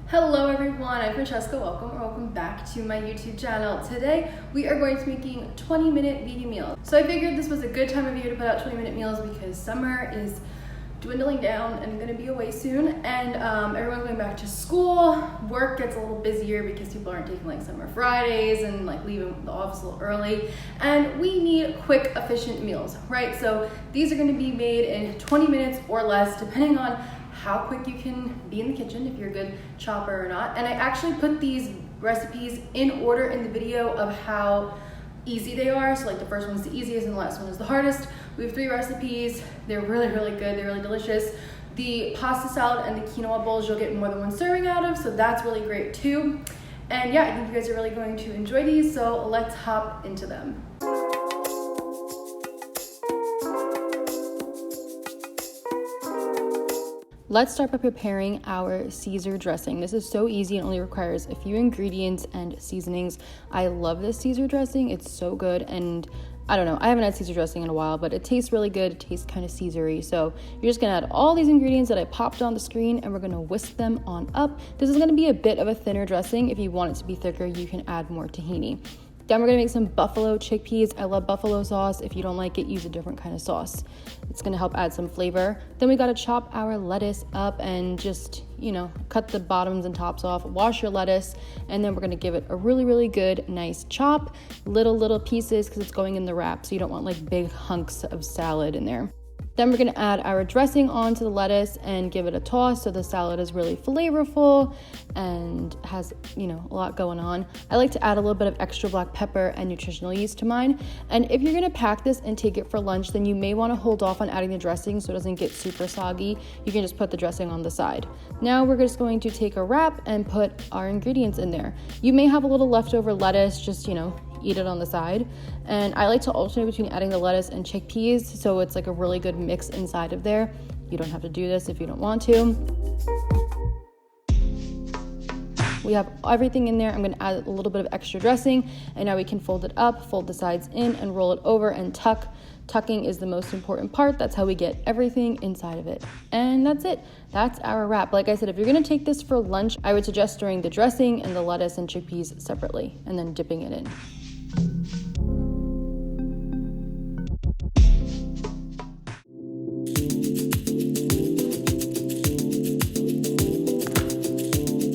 Hello everyone, I'm Francesca. Welcome back to my YouTube channel. Today we are going to be making 20-minute vegan meals. So I figured this was a good time of year to put out 20-minute meals because summer is dwindling down and I'm going to be away soon, and everyone's going back to school. Work gets a little busier because people aren't taking like summer Fridays and like leaving the office a little early, and we need quick, efficient meals, right? So these are going to be made in 20 minutes or less, depending on how quick you can be in the kitchen, if you're a good chopper or not. And I actually put these recipes in order in the video of how easy they are. So like the first one's the easiest and the last one is the hardest. We have 3 recipes. They're really good. They're really delicious. The pasta salad and the quinoa bowls you'll get more than 1 serving out of, so that's really great too. And yeah, I think you guys are really going to enjoy these, so let's hop into them. Let's start by preparing our Caesar dressing. This is so easy and only requires a few ingredients and seasonings. I love this Caesar dressing. It's so good, and I don't know, I haven't had Caesar dressing in a while, but it tastes really good. It tastes kind of Caesar-y. So you're just gonna add all these ingredients that I popped on the screen and we're gonna whisk them on up. This is gonna be a bit of a thinner dressing. If you want it to be thicker, you can add more tahini. Then we're gonna make some buffalo chickpeas. I love buffalo sauce. If you don't like it, use a different kind of sauce. It's gonna help add some flavor. Then we gotta chop our lettuce up and just, cut the bottoms and tops off, wash your lettuce, and then we're gonna give it a really good, nice chop. Little pieces, because it's going in the wrap, so you don't want like big hunks of salad in there. Then we're gonna add our dressing onto the lettuce and give it a toss so the salad is really flavorful and has, a lot going on. I like to add a little bit of extra black pepper and nutritional yeast to mine. And if you're gonna pack this and take it for lunch, then you may wanna hold off on adding the dressing so it doesn't get super soggy. You can just put the dressing on the side. Now we're just going to take a wrap and put our ingredients in there. You may have a little leftover lettuce, just, eat it on the side. And I like to alternate between adding the lettuce and chickpeas, so it's like a really good mix inside of there. You don't have to do this if you don't want to. We have everything in there. I'm gonna add a little bit of extra dressing, and now we can fold it up, fold the sides in, and roll it over and tuck. Tucking is the most important part. That's how we get everything inside of it. And that's it. That's our wrap. Like I said, if you're gonna take this for lunch, I would suggest stirring the dressing and the lettuce and chickpeas separately, and then dipping it in.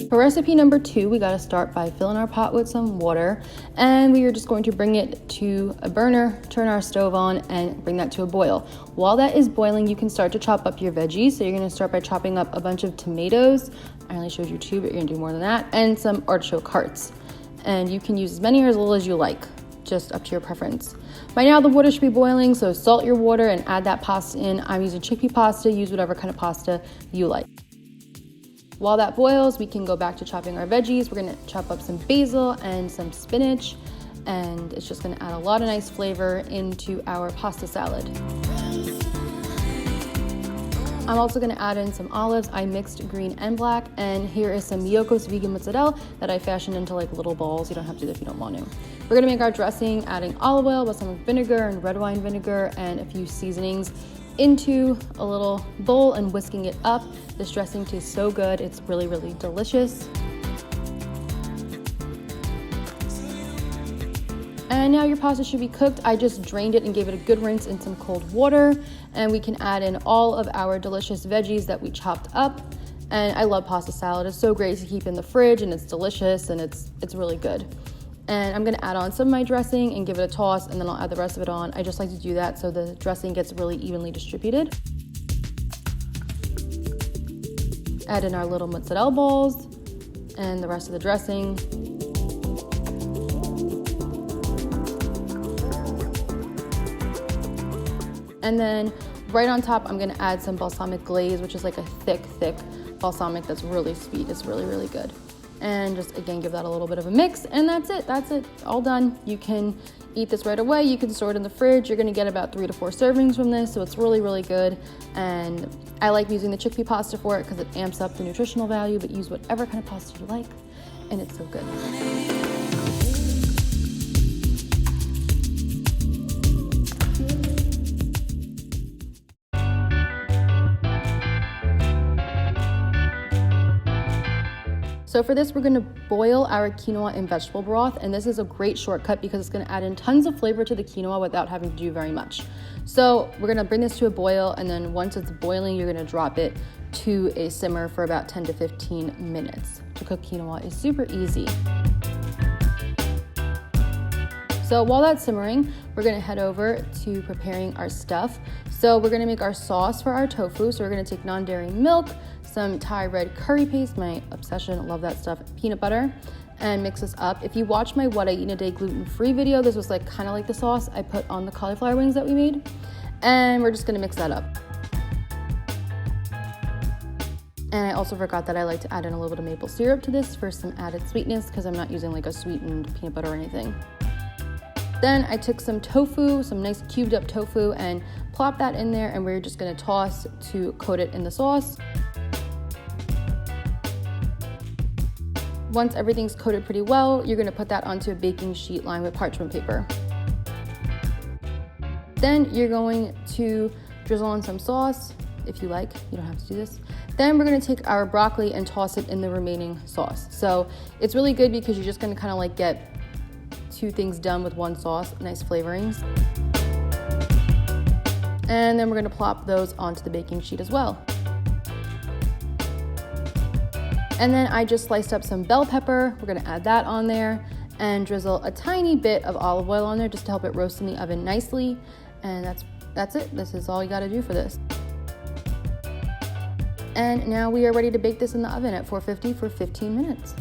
For recipe number 2, we gotta start by filling our pot with some water, and we are just going to bring it to a burner, turn our stove on, and bring that to a boil. While that is boiling, you can start to chop up your veggies. So you're gonna start by chopping up a bunch of tomatoes. I only showed you 2, but you're gonna do more than that, and some artichoke hearts. And you can use as many or as little as you like, just up to your preference. By now the water should be boiling, so salt your water and add that pasta in. I'm using chickpea pasta. Use whatever kind of pasta you like. While that boils, we can go back to chopping our veggies. We're gonna chop up some basil and some spinach, and it's just gonna add a lot of nice flavor into our pasta salad. I'm also gonna add in some olives. I mixed green and black, and here is some Miyoko's vegan mozzarella that I fashioned into like little balls. You don't have to do that if you don't want to. We're gonna make our dressing, adding olive oil, balsamic vinegar, and red wine vinegar, and a few seasonings into a little bowl and whisking it up. This dressing tastes so good. It's really delicious. And now your pasta should be cooked. I just drained it and gave it a good rinse in some cold water. And we can add in all of our delicious veggies that we chopped up. And I love pasta salad. It's so great to keep in the fridge, and it's delicious, and it's really good. And I'm gonna add on some of my dressing and give it a toss, and then I'll add the rest of it on. I just like to do that so the dressing gets really evenly distributed. Add in our little mozzarella balls and the rest of the dressing. And then right on top, I'm gonna add some balsamic glaze, which is like a thick balsamic that's really sweet. It's really good. And just again, give that a little bit of a mix, and that's it, all done. You can eat this right away. You can store it in the fridge. You're gonna get about 3 to 4 servings from this, so it's really good. And I like using the chickpea pasta for it because it amps up the nutritional value, but use whatever kind of pasta you like, and it's so good. So for this, we're gonna boil our quinoa in vegetable broth, and this is a great shortcut because it's gonna add in tons of flavor to the quinoa without having to do very much. So we're gonna bring this to a boil, and then once it's boiling, you're gonna drop it to a simmer for about 10 to 15 minutes. To cook quinoa is super easy. So while that's simmering, we're gonna head over to preparing our stuff. So we're gonna make our sauce for our tofu. So we're gonna take non-dairy milk, some Thai red curry paste, my obsession, love that stuff, peanut butter, and mix this up. If you watch my what I eat in a day gluten-free video, this was like kind of like the sauce I put on the cauliflower wings that we made. And we're just gonna mix that up. And I also forgot that I like to add in a little bit of maple syrup to this for some added sweetness because I'm not using like a sweetened peanut butter or anything. Then I took some tofu, some nice cubed up tofu, and plopped that in there, and we're just gonna toss to coat it in the sauce. Once everything's coated pretty well, you're gonna put that onto a baking sheet lined with parchment paper. Then you're going to drizzle on some sauce, if you like, you don't have to do this. Then we're gonna take our broccoli and toss it in the remaining sauce. So it's really good because you're just gonna kind of like get two things done with one sauce, nice flavorings. And then we're gonna plop those onto the baking sheet as well. And then I just sliced up some bell pepper. We're gonna add that on there and drizzle a tiny bit of olive oil on there just to help it roast in the oven nicely. And that's it. This is all you gotta do for this. And now we are ready to bake this in the oven at 450 for 15 minutes.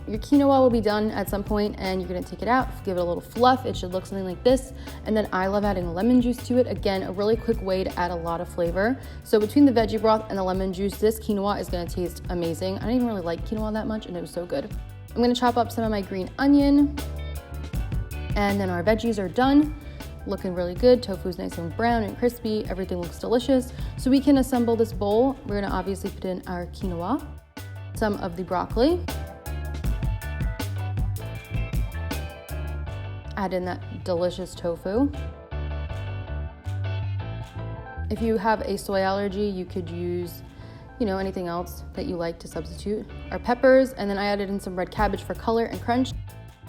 Your quinoa will be done at some point, and you're gonna take it out, give it a little fluff. It should look something like this. And then I love adding lemon juice to it. Again, a really quick way to add a lot of flavor. So between the veggie broth and the lemon juice, this quinoa is gonna taste amazing. I don't even really like quinoa that much, and it was so good. I'm gonna chop up some of my green onion, and then our veggies are done. Looking really good. Tofu's nice and brown and crispy. Everything looks delicious. So we can assemble this bowl. We're gonna obviously put in our quinoa, some of the broccoli, add in that delicious tofu. If you have a soy allergy, you could use, anything else that you like to substitute. Our peppers, and then I added in some red cabbage for color and crunch.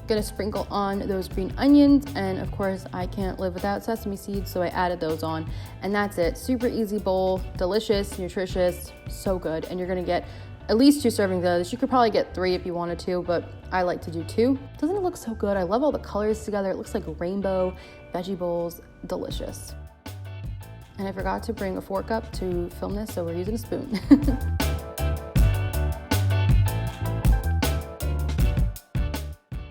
Gonna sprinkle on those green onions, and of course I can't live without sesame seeds, so I added those on, and that's it. Super easy bowl, delicious, nutritious, so good. And you're gonna get at least 2 servings of this. You could probably get 3 if you wanted to, but I like to do 2. Doesn't it look so good? I love all the colors together. It looks like rainbow veggie bowls, delicious. And I forgot to bring a fork up to film this, so we're using a spoon.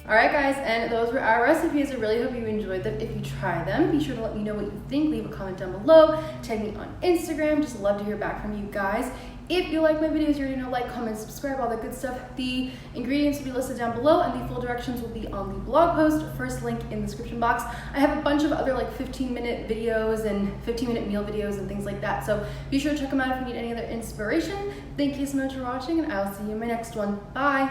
All right, guys, and those were our recipes. I really hope you enjoyed them. If you try them, be sure to let me know what you think. Leave a comment down below. Tag me on Instagram. Just love to hear back from you guys. If you like my videos, you already know, like, comment, subscribe, all that good stuff. The ingredients will be listed down below, and the full directions will be on the blog post. First link in the description box. I have a bunch of other 15-minute videos and 15-minute meal videos and things like that. So be sure to check them out if you need any other inspiration. Thank you so much for watching, and I'll see you in my next one. Bye.